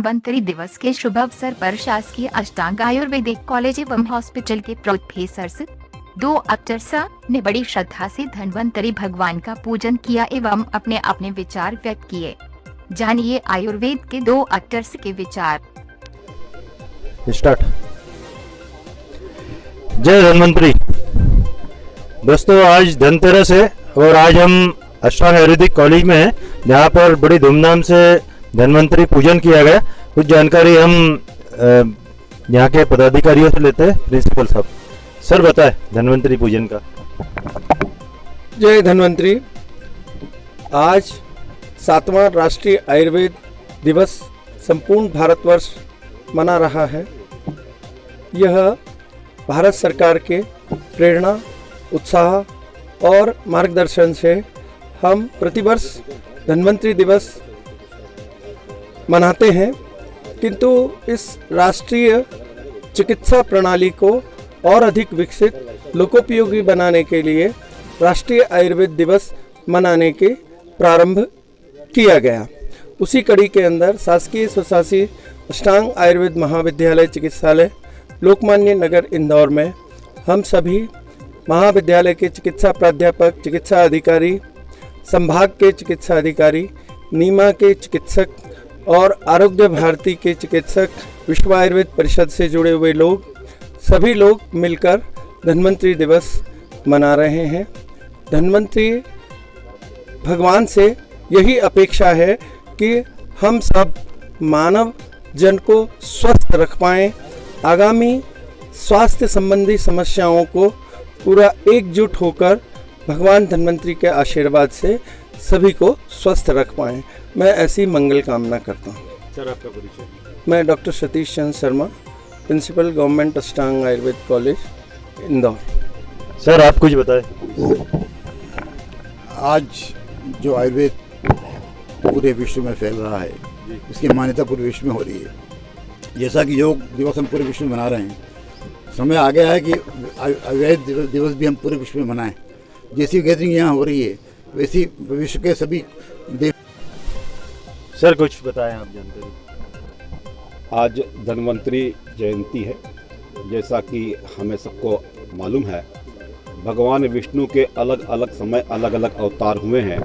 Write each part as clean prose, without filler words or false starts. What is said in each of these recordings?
धन्वंतरि दिवस के शुभ अवसर पर शासकीय अष्टांग आयुर्वेदिक कॉलेज एवं हॉस्पिटल के प्रोफेसर्स 2 अक्टर्स ने बड़ी श्रद्धा से धन्वंतरि भगवान का पूजन किया एवं अपने अपने विचार व्यक्त किए। जानिए आयुर्वेद के 2 अक्टर्स के विचार। स्टार्ट। जय धन्वंतरि। दोस्तों, आज धनतेरस है और आज हम अष्टांग आयुर्वेदिक कॉलेज में हैं, जहाँ पर बड़ी धूमधाम से धन्वंतरि पूजन किया गया। कुछ जानकारी हम यहाँ के पदाधिकारियों से लेते हैं। प्रिंसिपल साहब, सर बताएं धन्वंतरि पूजन का। जय धन्वंतरि। आज 7वां राष्ट्रीय आयुर्वेद दिवस संपूर्ण भारतवर्ष मना रहा है। यह भारत सरकार के प्रेरणा, उत्साह और मार्गदर्शन से हम प्रतिवर्ष धन्वंतरि दिवस मनाते हैं, किंतु इस राष्ट्रीय चिकित्सा प्रणाली को और अधिक विकसित, लोकोपयोगी बनाने के लिए राष्ट्रीय आयुर्वेद दिवस मनाने के प्रारंभ किया गया। उसी कड़ी के अंदर शासकीय स्वशासी अष्टांग आयुर्वेद महाविद्यालय चिकित्सालय लोकमान्य नगर इंदौर में हम सभी महाविद्यालय के चिकित्सा प्राध्यापक, चिकित्सा अधिकारी, संभाग के चिकित्सा अधिकारी, नीमा के चिकित्सक और आरोग्य भारती के चिकित्सक, विश्व आयुर्वेद परिषद से जुड़े हुए लोग, सभी लोग मिलकर धन्वंतरि दिवस मना रहे हैं। धन्वंतरि भगवान से यही अपेक्षा है कि हम सब मानव जन को स्वस्थ रख पाएं, आगामी स्वास्थ्य संबंधी समस्याओं को पूरा एकजुट होकर भगवान धन्वंतरि के आशीर्वाद से सभी को स्वस्थ रख पाएं। मैं ऐसी मंगल कामना करता हूं। सर, आपका परिचय। मैं doctor Satish Chandra Sharma, principal government अष्टांग आयुर्वेद कॉलेज इंदौर। सर, आप कुछ बताएं। आज जो आयुर्वेद पूरे विश्व में फैल रहा है, इसकी मान्यता पूरे विश्व में हो रही है। जैसा कि योग दिवस हम पूरे विश्व में मना रहे हैं, समय आ गया है कि आयुर्वेद दिवस भी हम पूरे विश्व में मनाएं। जैसी गैदरिंग यहाँ हो रही है, वैसी विश्व के सभी देश। सर, कुछ बताएं आप जानते हैं। आज धन्वंतरि जयंती है। जैसा कि हमें सबको मालूम है, भगवान विष्णु के अलग अलग समय अलग अलग अवतार हुए हैं।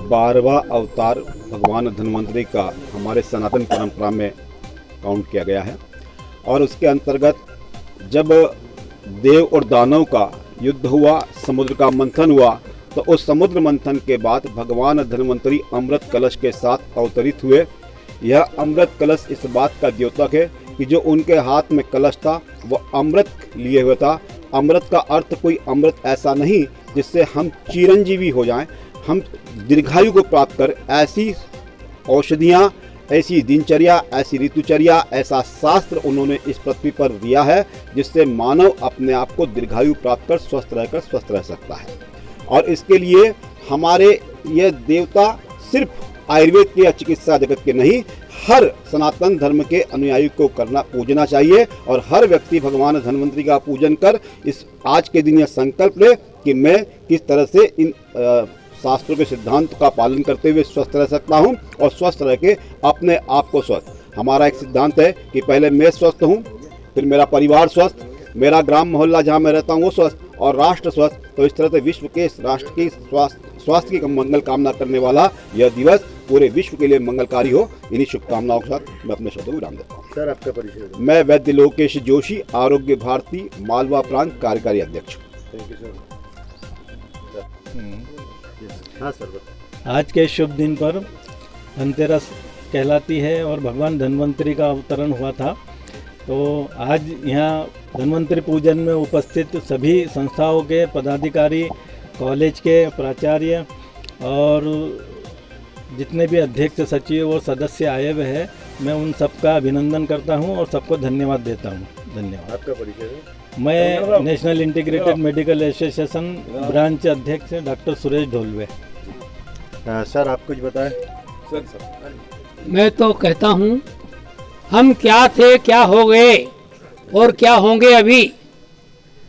12वां अवतार भगवान धन्वंतरि का हमारे सनातन परंपरा में काउंट किया गया है। और उसके अंतर्गत जब देव और दानव का युद्ध हुआ, समुद्र का मंथन हुआ, तो उस समुद्र मंथन के बाद भगवान धन्वंतरि अमृत कलश के साथ अवतरित हुए। यह अमृत कलश इस बात का द्योतक है कि जो उनके हाथ में कलश था वो अमृत लिए हुए था। अमृत का अर्थ कोई अमृत ऐसा नहीं जिससे हम चिरंजीवी हो जाएं, हम दीर्घायु को प्राप्त कर ऐसी औषधियाँ, ऐसी दिनचर्या, ऐसी ऋतुचर्या, ऐसा शास्त्र उन्होंने इस पृथ्वी पर दिया है जिससे मानव अपने आप को दीर्घायु प्राप्त कर स्वस्थ रह सकता है। और इसके लिए हमारे ये देवता सिर्फ आयुर्वेद के या चिकित्सा जगत के नहीं, हर सनातन धर्म के अनुयायी को पूजना चाहिए। और हर व्यक्ति भगवान धन्वंतरि का पूजन कर इस आज के दिन यह संकल्प ले कि मैं किस तरह से इन शास्त्रों के सिद्धांत का पालन करते हुए स्वस्थ रह सकता हूं और स्वस्थ रह के अपने आप को स्वस्थ। हमारा एक सिद्धांत है कि पहले मैं स्वस्थ हूं, फिर मेरा परिवार स्वस्थ, मेरा ग्राम मोहल्ला जहां मैं रहता हूं वो स्वस्थ और राष्ट्र स्वस्थ। तो इस तरह से विश्व के राष्ट्र की स्वास्थ्य की मंगल कामना करने वाला यह दिवस पूरे विश्व के लिए मंगलकारी हो। इन्हीं शुभकामनाओं के साथ मैं अपने शब्दों को विराम देता हूँ। सर, आपका परिचय। मैं वैद्य लोकेश जोशी, आरोग्य भारती मालवा प्रांत कार्यकारी अध्यक्ष। Thank you sir. हाँ सर, आज के शुभ दिन पर धनतेरस कहलाती है और भगवान धन्वंतरि का अवतरण हुआ था। तो आज यहाँ धन्वंतरि पूजन में उपस्थित सभी संस्थाओं के पदाधिकारी, कॉलेज के प्राचार्य और जितने भी अध्यक्ष, सचिव और सदस्य आए हुए हैं, मैं उन सबका अभिनंदन करता हूँ और सबको धन्यवाद देता हूँ। धन्यवाद। आपका परिचय। मैं national integrated medical association branch अध्यक्ष डॉक्टर सुरेश ढोलवे। सर, आप कुछ बताएं। सर, मैं तो कहता हूँ, हम क्या थे, क्या हो गए और क्या होंगे अभी।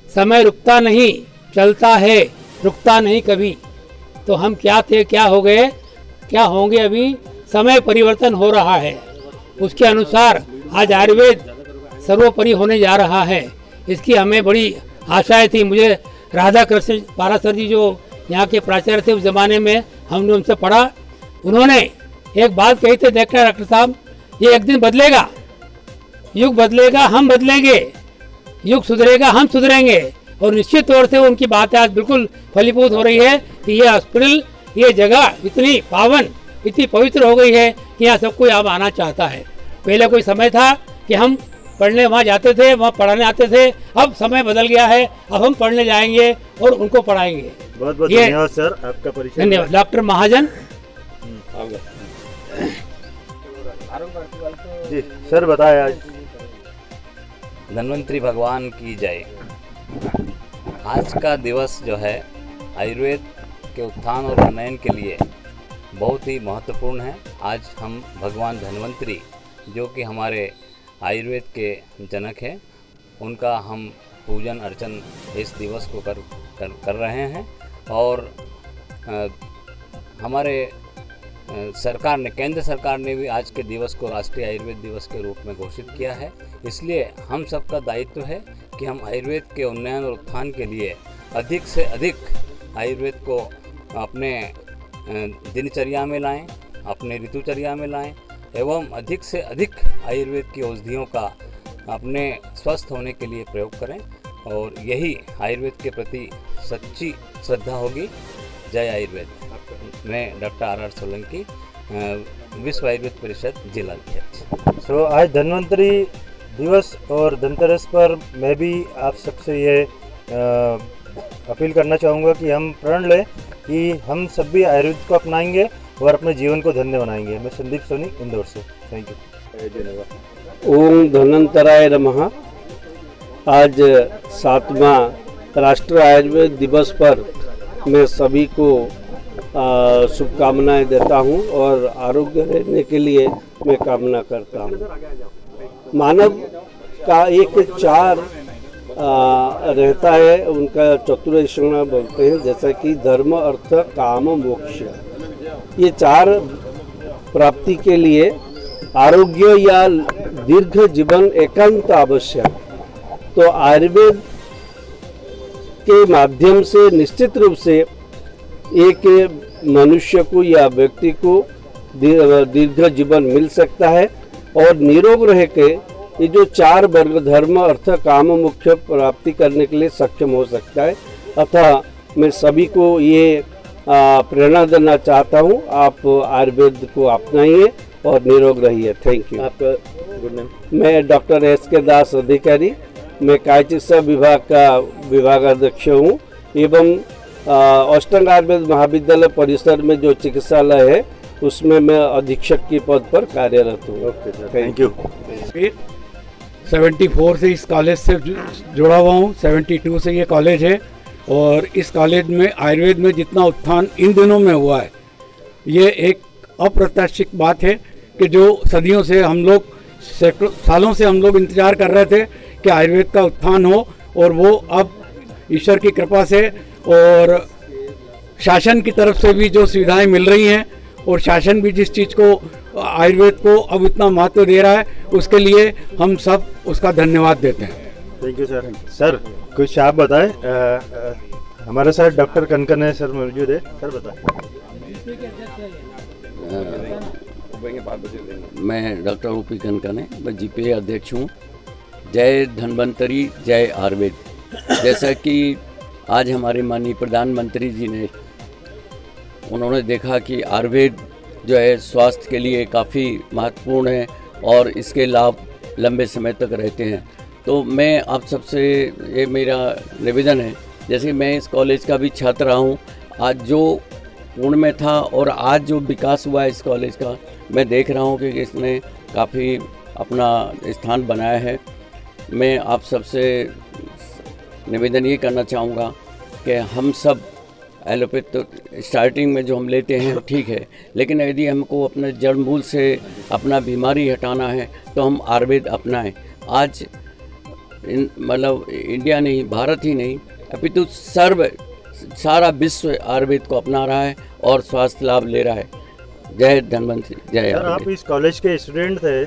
समय रुकता नहीं, चलता है, रुकता नहीं कभी। तो हम क्या थे, क्या हो गए, क्या होंगे अभी। समय परिवर्तन हो रहा है उसके अनुसार आज आयुर्वेद सर्वोपरि होने जा रहा है। इसकी हमें बड़ी आशाएं थी। मुझे राधा कृष्ण पारासर जी जो यहाँ के प्राचार्य थे उस ज़माने में, हमने उनसे पढ़ा। उन्होंने एक बात कही थी, देखना डॉक्टर साहब, ये एक दिन बदलेगा, युग बदलेगा, हम बदलेंगे, युग सुधरेगा, हम सुधरेंगे। और निश्चित तौर से उनकी बातें आज बिल्कुल फलीभूत हो रही है कि ये हॉस्पिटल, ये जगह इतनी पावन, इतनी पवित्र हो गई है कि यहाँ सब कोई अब आना चाहता है। पहले कोई समय था कि हम पढ़ने वहाँ जाते थे, वहाँ पढ़ाने आते थे, अब समय बदल गया है, अब हम पढ़ने जाएंगे और उनको पढ़ाएंगे। बहुत बहुत धन्यवाद सर, आपका परिचय। धन्यवाद। डॉक्टर महाजन जी सर, बताएं आज। धन्वंतरी भगवान की जय। आज का दिवस जो है आयुर्वेद के उत्थान और उन्नयन के लिए बहुत ही महत्वपूर्ण है। आज हम भगवान धन्वंतरी, जो कि हमारे आयुर्वेद के जनक हैं, उनका हम पूजन अर्चन इस दिवस को कर रहे हैं। और हमारे सरकार ने, केंद्र सरकार ने भी आज के दिवस को राष्ट्रीय आयुर्वेद दिवस के रूप में घोषित किया है। इसलिए हम सबका दायित्व है कि हम आयुर्वेद के उन्नयन और उत्थान के लिए अधिक से अधिक आयुर्वेद को अपने दिनचर्या में लाएं, अपने ऋतुचर्या में लाएं एवं अधिक से अधिक आयुर्वेद की औषधियों का अपने स्वस्थ होने के लिए प्रयोग करें। और यही आयुर्वेद के प्रति सच्ची श्रद्धा होगी। जय आयुर्वेद। मैं डॉक्टर आर सोलंकी, विश्व आयुर्वेद परिषद जिला अध्यक्ष। आज धन्वंतरी दिवस और धनतेरस पर मैं भी आप सबसे ये अपील करना चाहूँगा कि हम प्रण लें कि हम सब भी आयुर्वेद को अपनाएंगे और अपने जीवन को धन्य बनाएंगे। मैं संदीप सोनी, इंदौर से। Thank you. ओम धन्वंतराय नमः। आज 7वां राष्ट्रीय आयुर्वेद दिवस पर मैं सभी को शुभकामनाएं देता हूं और आरोग्य रहने के लिए मैं कामना करता हूं। मानव का एक 4 रहता है, उनका चतुर्श्रेणी बोलते हैं, जैसा कि धर्म, अर्थ, काम, मोक्ष। ये 4 प्राप्ति के लिए आरोग्य या दीर्घ जीवन एकांत आवश्यक। तो आयुर्वेद के माध्यम से निश्चित रूप से एक मनुष्य को या व्यक्ति को दीर्घ जीवन मिल सकता है और निरोग रह के ये जो 4 वर्ग धर्म, अर्थ, काम, मोक्ष प्राप्ति करने के लिए सक्षम हो सकता है। अतः मैं सभी को ये प्रेरणा देना चाहता हूँ, आप आयुर्वेद को अपनाइए और निरोग रहिए। Thank you. आपका गुड नेम? मैं डॉक्टर S.K. दास अधिकारी, मैं काय चिकित्सा विभाग का विभागाध्यक्ष हूँ एवं अष्टांग आयुर्वेद महाविद्यालय परिसर में जो चिकित्सालय है उसमें मैं अधीक्षक के पद पर कार्यरत हूँ। Thank you. 74 से इस कॉलेज से जुड़ा हुआ हूँ। 72 से ये कॉलेज है और इस कॉलेज में आयुर्वेद में जितना उत्थान इन दिनों में हुआ है, ये एक अप्रत्याशित बात है कि जो सदियों से हम लोग, सैकड़ों सालों से हम लोग इंतजार कर रहे थे कि आयुर्वेद का उत्थान हो, और वो अब ईश्वर की कृपा से और शासन की तरफ से भी जो सुविधाएं मिल रही हैं, और शासन भी जिस चीज़ को आयुर्वेद को अब इतना महत्व दे रहा है, उसके लिए हम सब उसका धन्यवाद देते हैं। Thank you sir. सर कुछ आप बताएं। हमारे साथ डॉक्टर कनकने सर मौजूद है। सर बताएं। मैं डॉक्टर O.P. कनकने, मैं GPA अध्यक्ष हूँ। जय धन्वंतरी, जय आयुर्वेद। जैसा कि आज हमारे माननीय प्रधानमंत्री जी ने, उन्होंने देखा कि आयुर्वेद जो है स्वास्थ्य के लिए काफ़ी महत्वपूर्ण है और इसके लाभ लंबे समय तक रहते हैं। तो मैं आप सबसे ये मेरा निवेदन है, जैसे मैं इस कॉलेज का भी छात्र रहा हूँ, आज जो पूर्ण में था और आज जो विकास हुआ है इस कॉलेज का, मैं देख रहा हूँ कि इसने काफ़ी अपना स्थान बनाया है। मैं आप सबसे निवेदन ये करना चाहूँगा कि हम सब एलोपैथ तो स्टार्टिंग में जो हम लेते हैं ठीक है, लेकिन यदि हमको अपने जड़ मूल से अपना बीमारी हटाना है तो हम आयुर्वेद अपनाएं। आज मतलब इंडिया नहीं, भारत ही नहीं, अपितु सारा विश्व आयुर्वेद को अपना रहा है और स्वास्थ्य लाभ ले रहा है। जय धन्वंतरी, जय आयुर्वेद। आप इस कॉलेज के स्टूडेंट थे,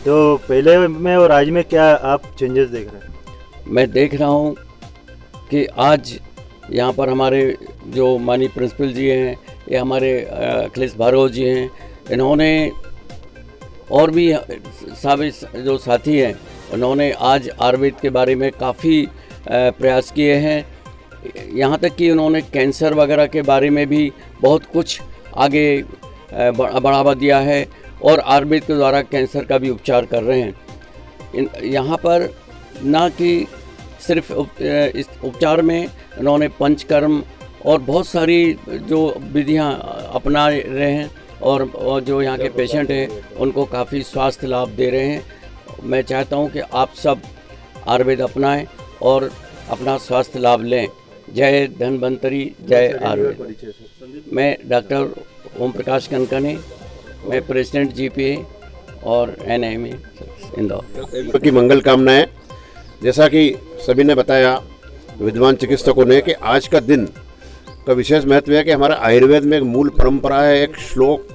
तो पहले में और आज में क्या आप चेंजेस देख रहे हैं? मैं देख रहा हूँ कि आज यहाँ पर हमारे जो माननीय प्रिंसिपल जी हैं या हमारे अखिलेश भार्गव जी हैं, इन्होंने और भी सभी जो साथी हैं, उन्होंने आज आयुर्वेद के बारे में काफ़ी प्रयास किए हैं। यहाँ तक कि उन्होंने कैंसर वगैरह के बारे में भी बहुत कुछ आगे बढ़ावा दिया है और आयुर्वेद के द्वारा कैंसर का भी उपचार कर रहे हैं। यहाँ पर ना कि सिर्फ इस उपचार में उन्होंने पंचकर्म और बहुत सारी जो विधियाँ अपना रहे हैं और जो यहाँ के पेशेंट हैं उनको काफ़ी स्वास्थ्य लाभ दे रहे हैं। मैं चाहता हूँ कि आप सब आयुर्वेद अपनाएं और अपना स्वास्थ्य लाभ लें। जय धन्वंतरी, जय आयुर्वेद। मैं डॉक्टर ओम प्रकाश कनकने, मैं प्रेसिडेंट GPA और NIMA इंदौर की मंगल कामनाएं। जैसा कि सभी ने बताया, विद्वान चिकित्सकों ने, कि आज का दिन का विशेष महत्व है कि हमारा आयुर्वेद में एक मूल परंपरा है, एक श्लोक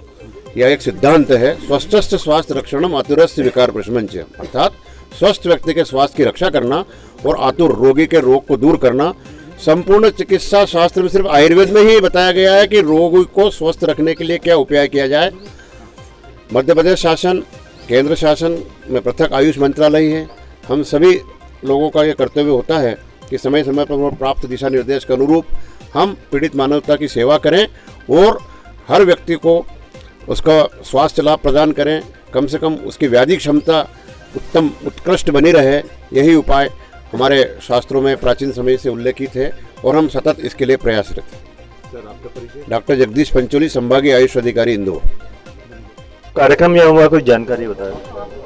या एक सिद्धांत है, स्वस्थस्य स्वास्थ्य रक्षणम आतुरस्य विकार प्रशमंच, अर्थात स्वस्थ व्यक्ति के स्वास्थ्य की रक्षा करना और आतुर रोगी के रोग को दूर करना। संपूर्ण चिकित्सा शास्त्र में सिर्फ आयुर्वेद में ही बताया गया है कि रोगी को स्वस्थ रखने के लिए क्या उपाय किया जाए। मध्य प्रदेश शासन, केंद्र शासन में पृथक आयुष मंत्रालय है। हम सभी लोगों का यह कर्तव्य होता है कि समय समय पर प्राप्त दिशा निर्देश के अनुरूप हम पीड़ित मानवता की सेवा करें और हर व्यक्ति को उसका स्वास्थ्य लाभ प्रदान करें। कम से कम उसकी व्याधि क्षमता उत्कृष्ट बनी रहे, यही उपाय हमारे शास्त्रों में प्राचीन समय से उल्लेखित है और हम सतत इसके लिए प्रयासरत हैं। डॉक्टर जगदीश पंचोली, संभागीय आयुष अधिकारी, इंदौर। कार्यक्रम या हुआ कुछ जानकारी बताएं।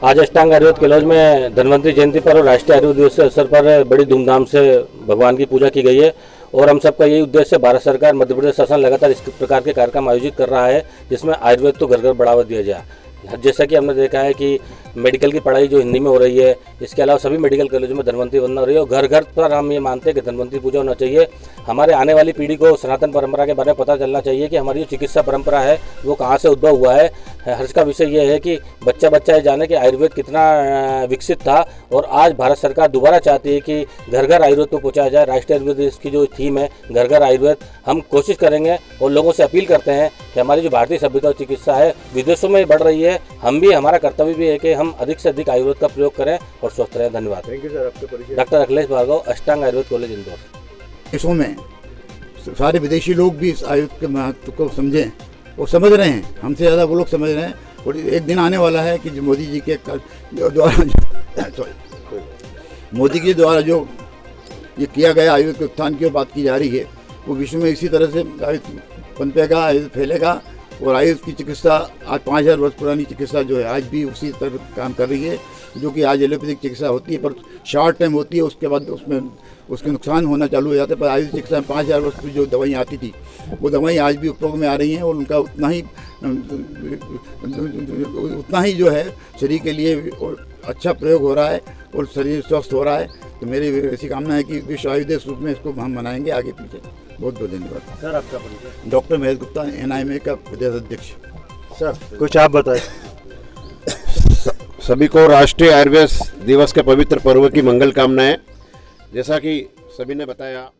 आज अष्टांग आयुर्वेद कॉलेज में धन्वंतरी जयंती पर और राष्ट्रीय आयुर्वेद दिवस के अवसर पर बड़ी धूमधाम से भगवान की पूजा की गई है और हम सबका यही उद्देश्य है। भारत सरकार, मध्य प्रदेश शासन लगातार इस प्रकार के कार्यक्रम आयोजित कर रहा है जिसमें आयुर्वेद को घर घर बढ़ावा दिया जाए। जैसा कि हमने देखा है कि मेडिकल की पढ़ाई जो हिंदी में हो रही है, इसके अलावा सभी मेडिकल कॉलेजों में धन्वंतरी वंदना हो रही है और घर घर पर हम ये मानते हैं कि धन्वंतरी पूजा होना चाहिए। हमारे आने वाली पीढ़ी को सनातन परंपरा के बारे में पता चलना चाहिए कि हमारी जो चिकित्सा परंपरा है वो कहाँ से उद्भव हुआ है। हर्ष का विषय ये है कि बच्चा ये जाने कि आयुर्वेद कितना विकसित था और आज भारत सरकार दोबारा चाहती है कि घर घर आयुर्वेद को पहुँचाया जाए। राष्ट्रीय आयुर्वेद दिवस की जो थीम है घर घर आयुर्वेद, हम कोशिश करेंगे और लोगों से अपील करते हैं कि हमारी जो भारतीय सभ्यता और चिकित्सा है विदेशों में बढ़ रही है, हम भी, हमारा कर्तव्य भी है कि हम अधिक से अधिक आयुर्वेद का प्रयोग करें और स्वस्थ रहें। धन्यवाद। Thank you sir. आपका परिचय? डॉक्टर अखिलेश भार्गव, अष्टांग आयुर्वेद कॉलेज, इंदौर। देशों में सारे विदेशी लोग भी इस आयुर्वेद के महत्व को समझें और समझ रहे हैं, हमसे ज़्यादा वो लोग समझ रहे हैं। और एक दिन आने वाला है कि जो मोदी जी के द्वारा मोदी के द्वारा जो ये किया गया आयुर्वेद के उत्थान की बात की जा रही है, वो विश्व में इसी तरह से आयुर्वेद पनपेगा, आयुर्वेद फैलेगा और आयुर्वेद की चिकित्सा आज 5000 वर्ष पुरानी चिकित्सा जो है आज भी उसी तरह काम कर रही है, जो कि आज एलोपैथिक चिकित्सा होती है पर शॉर्ट टाइम होती है, उसके बाद उसमें उसके नुकसान होना चालू हो जाता है। पर आयुर्वेद चिकित्सा में 5000 वर्ष की जो दवाइयाँ आती थी वो दवाइयाँ आज भी उपयोग में आ रही हैं और उनका उतना ही जो है शरीर के लिए अच्छा प्रयोग हो रहा है और शरीर स्वस्थ हो रहा है। तो मेरी ऐसी कामना है कि विश्व आयुर्वेद दिवस रूप में इसको हम मनाएंगे आगे पीछे। बहुत बहुत धन्यवाद सर। आपका परिचय? डॉक्टर महेश गुप्ता, NIMA का प्रदेश अध्यक्ष। सर कुछ आप बताएं। सभी को राष्ट्रीय आयुर्वेद दिवस के पवित्र पर्व की मंगल कामनाएं। जैसा कि सभी ने बताया,